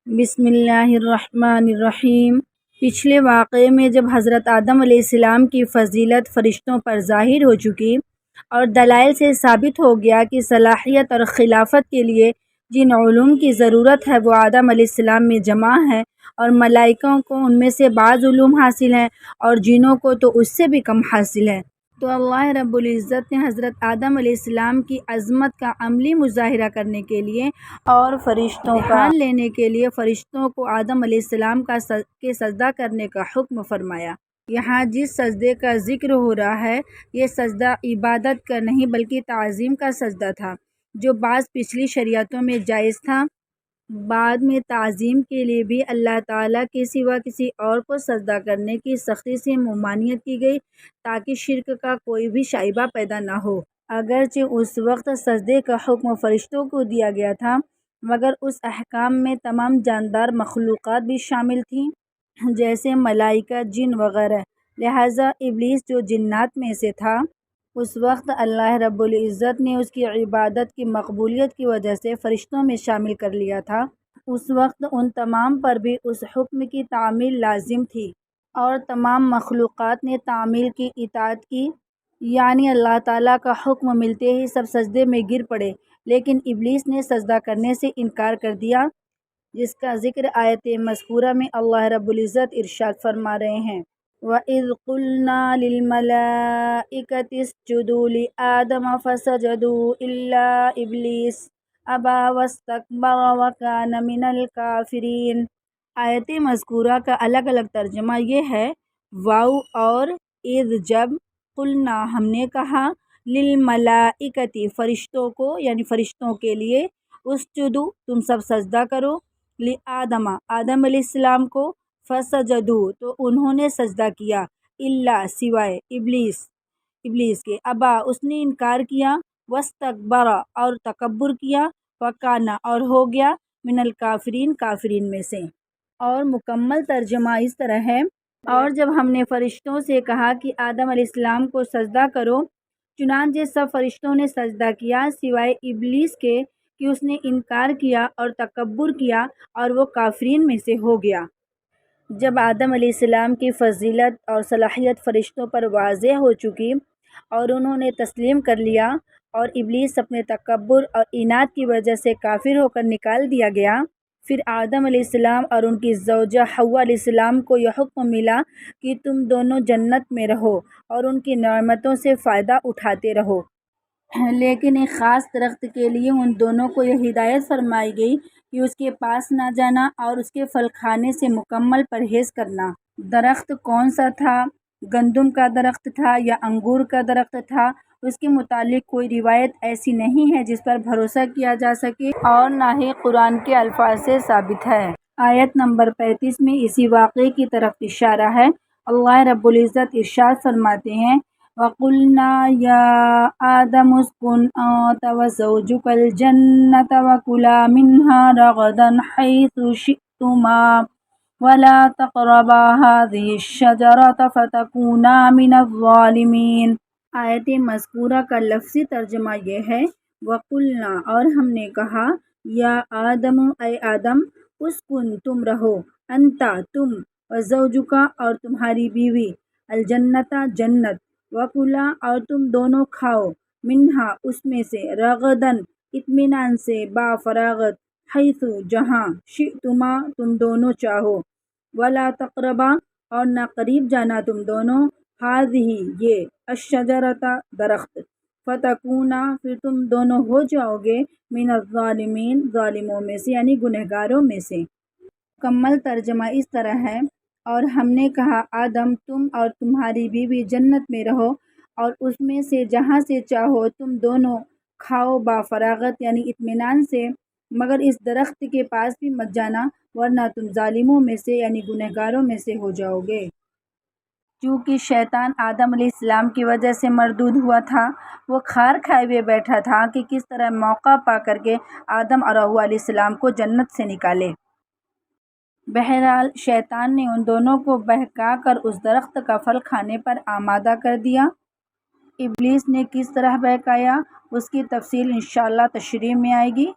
بسم اللہ الرحمن الرحیم۔ پچھلے واقعے میں جب حضرت آدم علیہ السلام کی فضیلت فرشتوں پر ظاہر ہو چکی اور دلائل سے ثابت ہو گیا کہ صلاحیت اور خلافت کے لیے جن علوم کی ضرورت ہے وہ آدم علیہ السلام میں جمع ہے، اور ملائکوں کو ان میں سے بعض علوم حاصل ہیں اور جنوں کو تو اس سے بھی کم حاصل ہے، تو اللہ رب العزت نے حضرت آدم علیہ السلام کی عظمت کا عملی مظاہرہ کرنے کے لیے اور فرشتوں کا امتحان لینے کے لیے فرشتوں کو آدم علیہ السلام کے سجدہ کرنے کا حکم فرمایا۔ یہاں جس سجدے کا ذکر ہو رہا ہے یہ سجدہ عبادت کا نہیں بلکہ تعظیم کا سجدہ تھا، جو بعض پچھلی شریعتوں میں جائز تھا۔ بعد میں تعظیم کے لیے بھی اللہ تعالیٰ کے سوا کسی اور کو سجدہ کرنے کی سختی سے ممانعت کی گئی تاکہ شرک کا کوئی بھی شائبہ پیدا نہ ہو۔ اگرچہ اس وقت سجدے کا حکم فرشتوں کو دیا گیا تھا، مگر اس احکام میں تمام جاندار مخلوقات بھی شامل تھیں، جیسے ملائکہ، جن وغیرہ۔ لہٰذا ابلیس جو جنات میں سے تھا، اس وقت اللہ رب العزت نے اس کی عبادت کی مقبولیت کی وجہ سے فرشتوں میں شامل کر لیا تھا۔ اس وقت ان تمام پر بھی اس حکم کی تعمیل لازم تھی، اور تمام مخلوقات نے تعمیل کی اطاعت کی، یعنی اللہ تعالیٰ کا حکم ملتے ہی سب سجدے میں گر پڑے، لیکن ابلیس نے سجدہ کرنے سے انکار کر دیا، جس کا ذکر آیت مذکورہ میں اللہ رب العزت ارشاد فرما رہے ہیں۔ وَإِذْ قُلْنَا لِلْمَلَائِكَةِ اسْجُدُوا لِآدَمَ فَسَجَدُوا إِلَّا إِبْلِيسَ أَبَىٰ وَاسْتَكْبَرَ وَكَانَ مِنَ الْكَافِرِينَ۔ آیت مذکورہ کا الگ الگ ترجمہ یہ ہے، واو اور اذ جب، قلنا ہم نے کہا، للملائکتی فرشتوں کو یعنی فرشتوں کے لیے، اسجدوا تم سب سجدہ کرو، لآدم آدم علیہ السلام کو، فسجدوا تو انہوں نے سجدہ کیا، الا سوائے ابلیس کے، ابا اس نے انکار کیا، واستکبر اور تکبر کیا، وکانا اور ہو گیا، من الکافرین کافرین میں سے۔ اور مکمل ترجمہ اس طرح ہے، اور جب ہم نے فرشتوں سے کہا کہ آدم علیہ السلام کو سجدہ کرو، چنانچہ سب فرشتوں نے سجدہ کیا سوائے ابلیس کے کہ اس نے انکار کیا اور تکبر کیا اور وہ کافرین میں سے ہو گیا۔ جب آدم علیہ السلام کی فضیلت اور صلاحیت فرشتوں پر واضح ہو چکی اور انہوں نے تسلیم کر لیا، اور ابلیس اپنے تکبر اور عناد کی وجہ سے کافر ہو کر نکال دیا گیا، پھر آدم علیہ السلام اور ان کی زوجہ حوا علیہ السلام کو یہ حکم ملا کہ تم دونوں جنت میں رہو اور ان کی نعمتوں سے فائدہ اٹھاتے رہو، لیکن ایک خاص درخت کے لیے ان دونوں کو یہ ہدایت فرمائی گئی کہ اس کے پاس نہ جانا اور اس کے پھل کھانے سے مکمل پرہیز کرنا۔ درخت کون سا تھا؟ گندم کا درخت تھا یا انگور کا درخت تھا؟ اس کے متعلق کوئی روایت ایسی نہیں ہے جس پر بھروسہ کیا جا سکے، اور نہ ہی قرآن کے الفاظ سے ثابت ہے۔ آیت نمبر 35 میں اسی واقعے کی طرف اشارہ ہے۔ اللہ رب العزت ارشاد فرماتے ہیں، وَقُلْنَا يَا آدَمُ اسْكُنْ أَنْتَ وَزَوْجُكَ الْجَنَّةَ وَكُلَا مِنْهَا رَغَدًا حَيْثُ شِئْتُمَا وَلَا تَقْرَبَا هَٰذِهِ الشَّجَرَةَ فَتَكُونَا مِنَ الظَّالِمِينَ۔ آیت مذکورہ کا لفظی ترجمہ یہ ہے، وَقُلْنَا اور ہم نے کہا، یا آدم اے آدم، اسکن تم رہو، انتا تم، وزوجکا اور تمہاری بیوی، الجنتا جنت، وکلا اور تم دونوں کھاؤ، منہا اس میں سے، رغدن اطمینان سے، با فراغت، حیث جہاں، شئتما تم دونوں چاہو، ولا تقربا اور نہ قریب جانا تم دونوں، ہذہ یہ، الشجرۃ درخت، فتکونا پھر تم دونوں ہو جاؤ گے، من الظالمین ظالموں میں سے یعنی گنہگاروں میں سے۔ مکمل ترجمہ اس طرح ہے، اور ہم نے کہا آدم تم اور تمہاری بیوی جنت میں رہو اور اس میں سے جہاں سے چاہو تم دونوں کھاؤ با فراغت یعنی اطمینان سے، مگر اس درخت کے پاس بھی مت جانا ورنہ تم ظالموں میں سے یعنی گنہگاروں میں سے ہو جاؤ گے۔ چونکہ شیطان آدم علیہ السلام کی وجہ سے مردود ہوا تھا، وہ کھار کھائے ہوئے بیٹھا تھا کہ کس طرح موقع پا کر کے آدم اور حوا علیہ السلام کو جنت سے نکالے۔ بہرحال شیطان نے ان دونوں کو بہکا کر اس درخت کا پھل کھانے پر آمادہ کر دیا۔ ابلیس نے کس طرح بہکایا، اس کی تفصیل انشاءاللہ تشریح میں آئے گی۔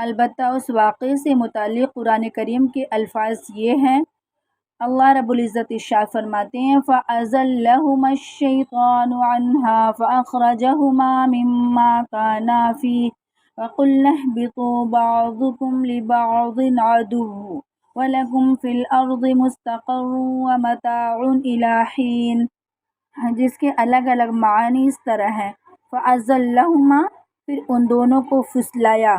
البتہ اس واقعے سے متعلق قرآن کریم کے الفاظ یہ ہیں، اللہ رب العزت ارشاد فرماتے ہیں فَأَزَلَّهُمَا الشَّيْطَانُ عَنْهَا فَأَخْرَجَهُمَا مِمَّا كَانَا فِيهِ وَقُلْنَا اهْبِطُوا بَعْضُكُمْ لِبَعْضٍ عَدُوٌّ وَلَكُمْ فِي الْأَرْضِ مُسْتَقَرٌّ وَمَتَاعٌ إِلَىٰ حِينٍ، جس کے الگ الگ معنی اس طرح ہیں۔ فَأَزَلَّهُمَا، پھر ان دونوں کو پھسلایا،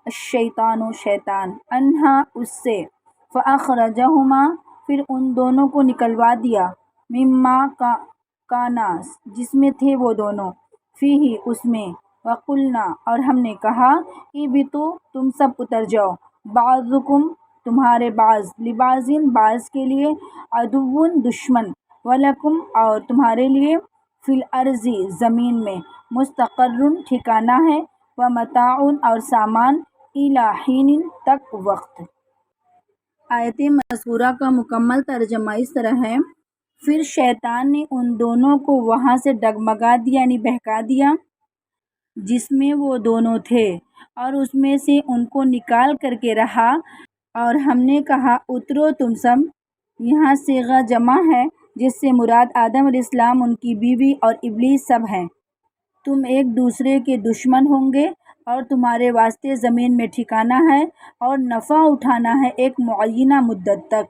الشیطان شیطان، عنہا اس سے، فَأَخْرَجَهُمَا پھر ان دونوں کو نکلوا دیا، مما کانا جس میں تھے وہ دونوں، فیہ اس میں، وقلنا اور ہم نے کہا، اہبطوا تم سب اتر جاؤ، بعضکم تمہارے بعض، لبعضٍ بعض کے لیے، عدو دشمن، ولکم اور تمہارے لیے، فی الارض زمین میں، مستقر ٹھکانہ ہے، ومتاع اور سامان، الی حین تک وقت۔ آیت مذکورہ کا مکمل ترجمہ اس طرح ہے، پھر شیطان نے ان دونوں کو وہاں سے ڈگمگا دیا یعنی بہکا دیا جس میں وہ دونوں تھے، اور اس میں سے ان کو نکال کر کے رہا، اور ہم نے کہا اترو تم سب۔ یہاں صیغہ جمع ہے جس سے مراد آدم علیہ السلام، ان کی بیوی اور ابلیس سب ہیں۔ تم ایک دوسرے کے دشمن ہوں گے اور تمہارے واسطے زمین میں ٹھکانہ ہے اور نفع اٹھانا ہے ایک معینہ مدت تک۔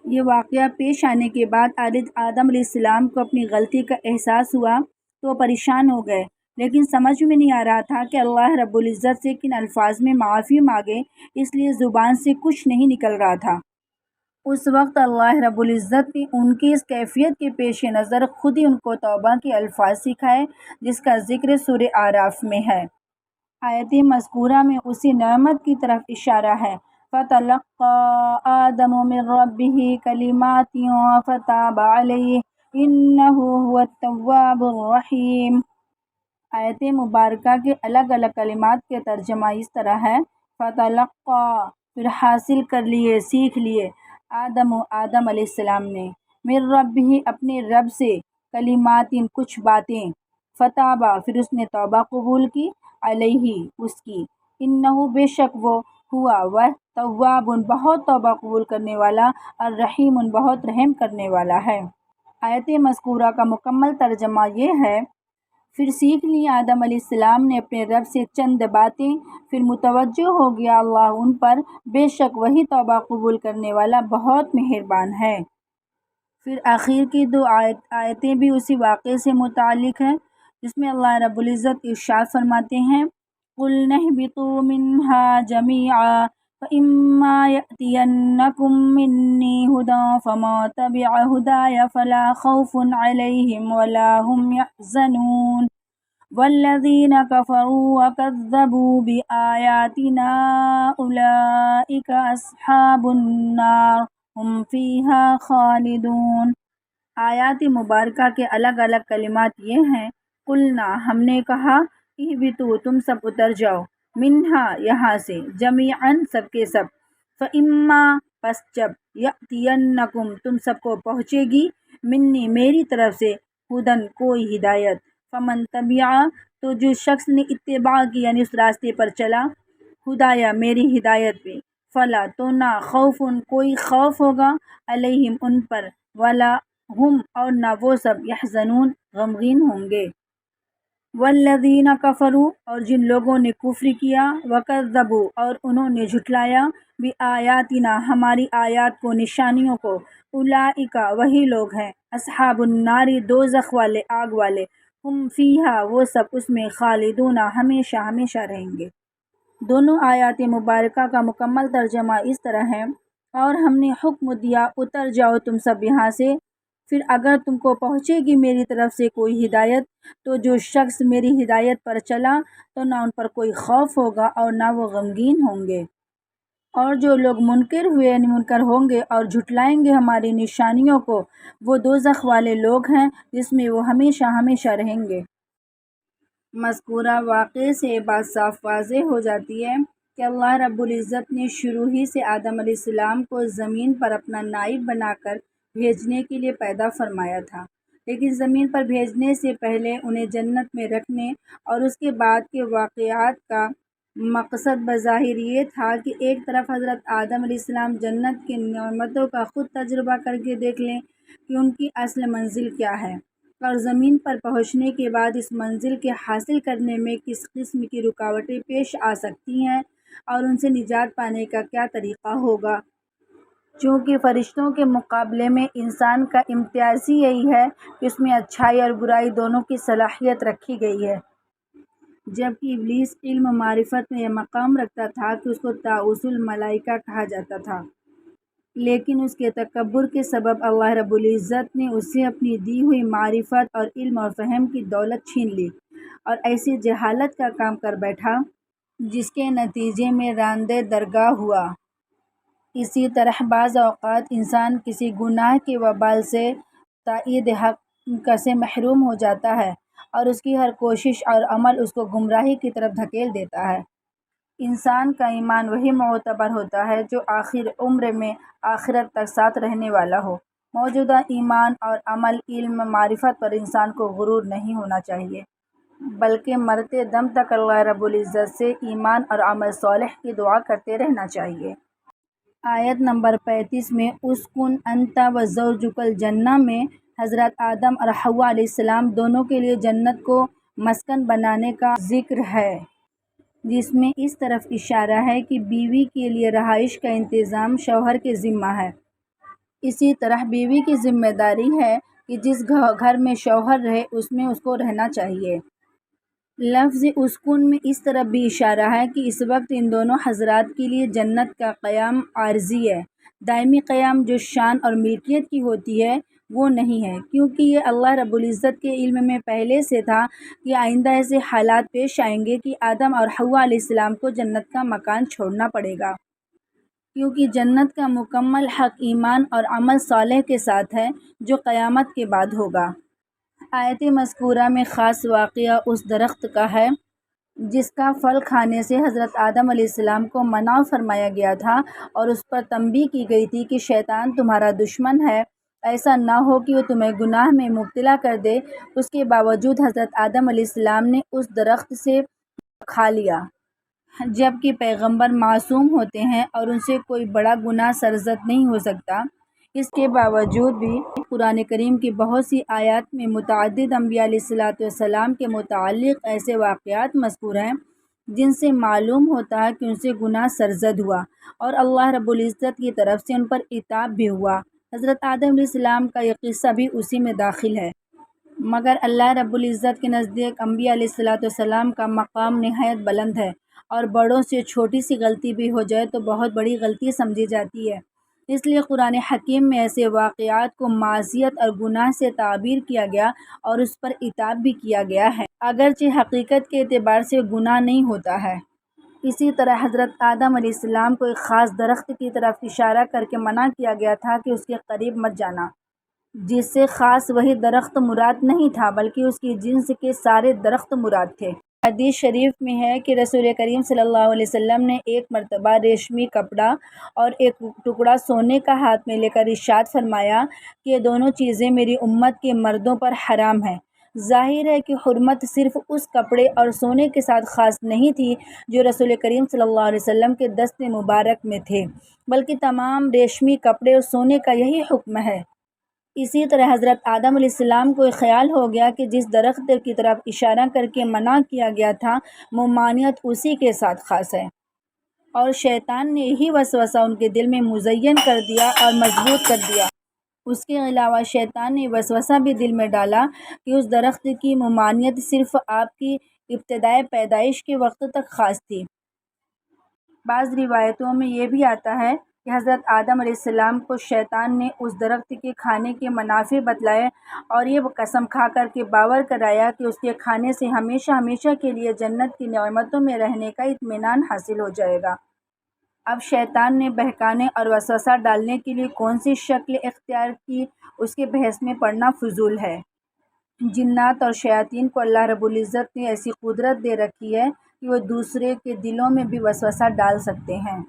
یہ واقعہ پیش آنے کے بعد آدم علیہ السلام کو اپنی غلطی کا احساس ہوا تو پریشان ہو گئے، لیکن سمجھ میں نہیں آ رہا تھا کہ اللہ رب العزت سے کن الفاظ میں معافی مانگے، اس لیے زبان سے کچھ نہیں نکل رہا تھا۔ اس وقت اللہ رب العزت نے ان کی اس کیفیت کے پیش نظر خود ہی ان کو توبہ کے الفاظ سکھائے، جس کا ذکر سورہ اعراف میں ہے۔ آیت مذکورہ میں اسی نعمت کی طرف اشارہ ہے۔ فَتَلَقَّىٰ آدَمُ مِن رَّبِّهِ كَلِمَاتٍ فَتَابَ عَلَيْهِ إِنَّهُ هُوَ التَّوَّابُ الرَّحِيمُ۔ آیت مبارکہ کے الگ الگ کلمات کے ترجمہ اس طرح ہے، فَتَلَقَّىٰ پھر حاصل کر لیے، سیکھ لیے، آدم علیہ السلام نے، مِن رَّبِّهِ اپنے رب سے، کلمات کچھ باتیں، فتابہ پھر اس نے توبہ قبول کی، علیہ اس کی، انہ بے شک وہ، ہوا وہ، تواب بہت توبہ قبول کرنے والا، الرحیم بہت رحم کرنے والا ہے۔ آیت مذکورہ کا مکمل ترجمہ یہ ہے، پھر سیکھ لی آدم علیہ السلام نے اپنے رب سے چند باتیں، پھر متوجہ ہو گیا اللہ ان پر، بے شک وہی توبہ قبول کرنے والا بہت مہربان ہے۔ پھر آخر کی دو آیتیں بھی اسی واقعے سے متعلق ہیں، جس میں اللہ رب العزت ارشاد فرماتے ہیں، قُلْنَا اهْبِطُوا مِنْهَا جَمِيعًا فَإِمَّا يَأْتِيَنَّكُم مِّنِّي هُدًى فَمَن تَبِعَ هُدَايَ فَلَا خَوْفٌ عَلَيْهِمْ وَلَا هُمْ يَحْزَنُونَ وَالَّذِينَ كَفَرُوا وَكَذَّبُوا بِآيَاتِنَا أُولَٰئِكَ أَصْحَابُ النَّارِ هُمْ فِيهَا خَالِدُونَ۔ آیات مبارکہ کے الگ الگ کلمات یہ ہیں، قلنا ہم نے کہا، اہبطوا تم سب اتر جاؤ، منہا یہاں سے، جمیعاً سب کے سب، فاما پس جب، یأتینکم تم سب کو پہنچے گی، منی میری طرف سے، ہدن کوئی ہدایت، فمن تبع تو جو شخص نے اتباع کی یعنی اس راستے پر چلا، ہدایہ میری ہدایت پہ، فلا تو نہ، خوف کوئی خوف ہوگا، علیہم ان پر، ولا ہم اور نہ وہ سب، یحزنون غمگین ہوں گے۔ والذین کفروا اور جن لوگوں نے کفر کیا، وکذبوا اور انہوں نے جھٹلایا، بآیاتنا ہماری آیات کو، نشانیوں کو، اولئک وہی لوگ ہیں، اصحاب النار دوزخ والے، آگ والے، ہم فیہا وہ سب اس میں، خالدون ہمیشہ ہمیشہ رہیں گے۔ دونوں آیات مبارکہ کا مکمل ترجمہ اس طرح ہے، اور ہم نے حکم دیا اتر جاؤ تم سب یہاں سے، پھر اگر تم کو پہنچے گی میری طرف سے کوئی ہدایت تو جو شخص میری ہدایت پر چلا تو نہ ان پر کوئی خوف ہوگا اور نہ وہ غمگین ہوں گے، اور جو لوگ منکر ہوئے یعنی منکر ہوں گے اور جھٹلائیں گے ہماری نشانیوں کو، وہ دوزخ والے لوگ ہیں جس میں وہ ہمیشہ ہمیشہ رہیں گے۔ مذکورہ واقعے سے یہ بات صاف واضح ہو جاتی ہے کہ اللہ رب العزت نے شروع ہی سے آدم علیہ السلام کو زمین پر اپنا نائب بنا کر بھیجنے کے لیے پیدا فرمایا تھا، لیکن زمین پر بھیجنے سے پہلے انہیں جنت میں رکھنے اور اس کے بعد کے واقعات کا مقصد بظاہر یہ تھا کہ ایک طرف حضرت آدم علیہ السلام جنت کی نعمتوں کا خود تجربہ کر کے دیکھ لیں کہ ان کی اصل منزل کیا ہے، اور زمین پر پہنچنے کے بعد اس منزل کے حاصل کرنے میں کس قسم کی رکاوٹیں پیش آ سکتی ہیں اور ان سے نجات پانے کا کیا طریقہ ہوگا۔ چونکہ فرشتوں کے مقابلے میں انسان کا امتیاز ہی یہی ہے کہ اس میں اچھائی اور برائی دونوں کی صلاحیت رکھی گئی ہے، جبکہ ابلیس علم و معرفت میں یہ مقام رکھتا تھا کہ اس کو طاؤس الملائکہ کہا جاتا تھا، لیکن اس کے تکبر کے سبب اللہ رب العزت نے اسے اپنی دی ہوئی معرفت اور علم اور فہم کی دولت چھین لی اور ایسی جہالت کا کام کر بیٹھا جس کے نتیجے میں راندِ درگاہ ہوا۔ اسی طرح بعض اوقات انسان کسی گناہ کے وبال سے تائید حق سے محروم ہو جاتا ہے اور اس کی ہر کوشش اور عمل اس کو گمراہی کی طرف دھکیل دیتا ہے۔ انسان کا ایمان وہی معتبر ہوتا ہے جو آخر عمر میں آخرت تک ساتھ رہنے والا ہو۔ موجودہ ایمان اور عمل، علم، معرفت پر انسان کو غرور نہیں ہونا چاہیے، بلکہ مرتے دم تک اللہ رب العزت سے ایمان اور عمل صالح کی دعا کرتے رہنا چاہیے۔ آیت نمبر 35 میں اسکن انت و زوجک الجنہ میں حضرت آدم اور حوا علیہ السلام دونوں کے لیے جنت کو مسکن بنانے کا ذکر ہے، جس میں اس طرف اشارہ ہے کہ بیوی کے لیے رہائش کا انتظام شوہر کے ذمہ ہے۔ اسی طرح بیوی کی ذمہ داری ہے کہ جس گھر میں شوہر رہے اس میں اس کو رہنا چاہیے۔ لفظ اسکن میں اس طرف بھی اشارہ ہے کہ اس وقت ان دونوں حضرات کے لیے جنت کا قیام عارضی ہے، دائمی قیام جو شان اور ملکیت کی ہوتی ہے وہ نہیں ہے، کیونکہ یہ اللہ رب العزت کے علم میں پہلے سے تھا کہ آئندہ ایسے حالات پیش آئیں گے کہ آدم اور حوا علیہ السلام کو جنت کا مکان چھوڑنا پڑے گا، کیونکہ جنت کا مکمل حق ایمان اور عمل صالح کے ساتھ ہے جو قیامت کے بعد ہوگا۔ آیت مذکورہ میں خاص واقعہ اس درخت کا ہے جس کا پھل کھانے سے حضرت آدم علیہ السلام کو منع فرمایا گیا تھا اور اس پر تنبیہ کی گئی تھی کہ شیطان تمہارا دشمن ہے، ایسا نہ ہو کہ وہ تمہیں گناہ میں مبتلا کر دے۔ اس کے باوجود حضرت آدم علیہ السلام نے اس درخت سے کھا لیا، جبکہ پیغمبر معصوم ہوتے ہیں اور ان سے کوئی بڑا گناہ سرزد نہیں ہو سکتا۔ اس کے باوجود بھی قرآن کریم کی بہت سی آیات میں متعدد انبیاء علیہ السلام کے متعلق ایسے واقعات مذکور ہیں جن سے معلوم ہوتا ہے کہ ان سے گناہ سرزد ہوا اور اللہ رب العزت کی طرف سے ان پر عتاب بھی ہوا۔ حضرت آدم علیہ السلام کا یہ قصہ بھی اسی میں داخل ہے، مگر اللہ رب العزت کے نزدیک انبیاء علیہ السلام کا مقام نہایت بلند ہے اور بڑوں سے چھوٹی سی غلطی بھی ہو جائے تو بہت بڑی غلطی سمجھی جاتی ہے، اس لیے قرآن حکیم میں ایسے واقعات کو معصیت اور گناہ سے تعبیر کیا گیا اور اس پر عتاب بھی کیا گیا ہے، اگرچہ حقیقت کے اعتبار سے گناہ نہیں ہوتا ہے۔ اسی طرح حضرت آدم علیہ السلام کو ایک خاص درخت کی طرف اشارہ کر کے منع کیا گیا تھا کہ اس کے قریب مت جانا، جس سے خاص وہی درخت مراد نہیں تھا بلکہ اس کی جنس کے سارے درخت مراد تھے۔ حدیث شریف میں ہے کہ رسول کریم صلی اللہ علیہ وسلم نے ایک مرتبہ ریشمی کپڑا اور ایک ٹکڑا سونے کا ہاتھ میں لے کر ارشاد فرمایا کہ یہ دونوں چیزیں میری امت کے مردوں پر حرام ہیں۔ ظاہر ہے کہ حرمت صرف اس کپڑے اور سونے کے ساتھ خاص نہیں تھی جو رسول کریم صلی اللہ علیہ وسلم کے دست مبارک میں تھے، بلکہ تمام ریشمی کپڑے اور سونے کا یہی حکم ہے۔ اسی طرح حضرت آدم علیہ السلام کو خیال ہو گیا کہ جس درخت کی طرف اشارہ کر کے منع کیا گیا تھا ممانعت اسی کے ساتھ خاص ہے، اور شیطان نے یہی وسوسہ ان کے دل میں مزین کر دیا اور مضبوط کر دیا۔ اس کے علاوہ شیطان نے وسوسہ بھی دل میں ڈالا کہ اس درخت کی ممانعت صرف آپ کی ابتدائے پیدائش کے وقت تک خاص تھی۔ بعض روایتوں میں یہ بھی آتا ہے کہ حضرت آدم علیہ السلام کو شیطان نے اس درخت کے کھانے کے منافع بتلائے اور یہ قسم کھا کر کے باور کرایا کہ اس کے کھانے سے ہمیشہ ہمیشہ کے لیے جنت کی نعمتوں میں رہنے کا اطمینان حاصل ہو جائے گا۔ اب شیطان نے بہکانے اور وسوسہ ڈالنے کے لیے کون سی شکل اختیار کی، اس کے بحث میں پڑنا فضول ہے۔ جنات اور شیاطین کو اللہ رب العزت نے ایسی قدرت دے رکھی ہے کہ وہ دوسرے کے دلوں میں بھی وسوسہ ڈال سکتے ہیں۔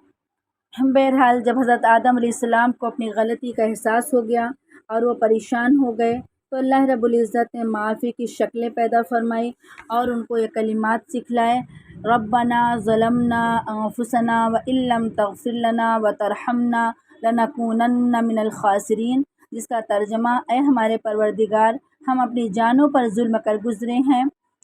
بہرحال جب حضرت آدم علیہ السلام کو اپنی غلطی کا احساس ہو گیا اور وہ پریشان ہو گئے تو اللہ رب العزت نے معافی کی شکلیں پیدا فرمائی اور ان کو یہ کلمات سکھلائے ربنا ظلمنا انفسنا وان لم تغفر لنا وترحمنا لنکونن من الخاسرین، جس کا ترجمہ: اے ہمارے پروردگار، ہم اپنی جانوں پر ظلم کر گزرے ہیں،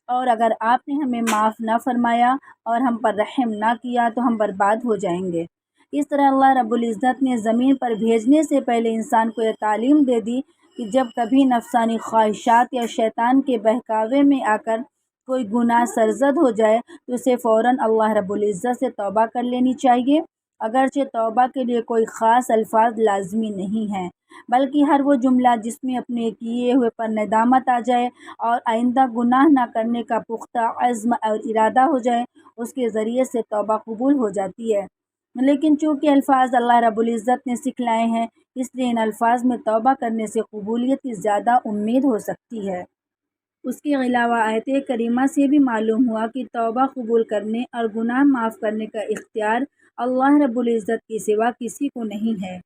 اور اگر آپ نے ہمیں معاف نہ فرمایا اور ہم پر رحم نہ کیا تو ہم برباد ہو جائیں گے۔ اس طرح اللہ رب العزت نے زمین پر بھیجنے سے پہلے انسان کو یہ تعلیم دے دی کہ جب کبھی نفسانی خواہشات یا شیطان کے بہکاوے میں آ کر کوئی گناہ سرزد ہو جائے تو اسے فوراً اللہ رب العزت سے توبہ کر لینی چاہیے، اگرچہ توبہ کے لیے کوئی خاص الفاظ لازمی نہیں ہیں، بلکہ ہر وہ جملہ جس میں اپنے کیے ہوئے پر ندامت آ جائے اور آئندہ گناہ نہ کرنے کا پختہ عزم اور ارادہ ہو جائے، اس کے ذریعے سے توبہ قبول ہو جاتی ہے۔ لیکن چونکہ الفاظ اللہ رب العزت نے سکھلائے ہیں، اس لیے ان الفاظ میں توبہ کرنے سے قبولیت کی زیادہ امید ہو سکتی ہے۔ اس کے علاوہ آیت کریمہ سے بھی معلوم ہوا کہ توبہ قبول کرنے اور گناہ معاف کرنے کا اختیار اللہ رب العزت کے سوا کسی کو نہیں ہے۔